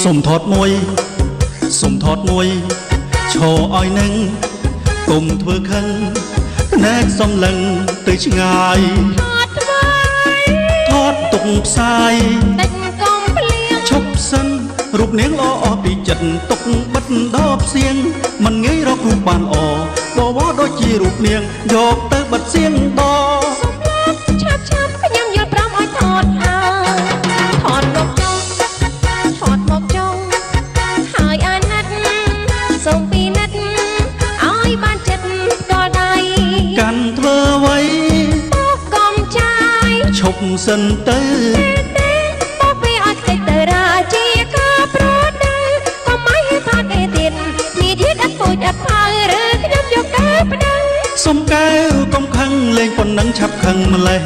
សុំថតមួយឈរឲ្យនឹងគុំធ្វើខឹងភ្នែកសំឡឹងទៅឆ្ងាយថតទុកផ្សាយតិចកុំភ្លៀងឈប់សិនរូបនាងល្អពីចិត្តទុកបិទដបសៀងមិនងាយរករូបបានអបវរដូចជារូបនាងយកទៅបិទសៀងដឆាប់ខ្ញុំយល់ព្រមឲ្យថតហើយថតមកចុងហើយអាណិតសូមពីនិតឲ្យបានចិត្តដល់ដៃកាន់ធ្វើអ្វីកុំចាយឈប់សិនទៅបោកវាឲ្យខ្ទេចទៅរាជាការប្រដៅកុំឲ្យថតគេទៀតមានទៀតអត់ពួយអត់ផៅឬខ្ញុំយកទៅប្តឹងសុំកែវកុំខឹងលេងប៉ុណ្ណឹងឆាប់ខឹងម្លេះ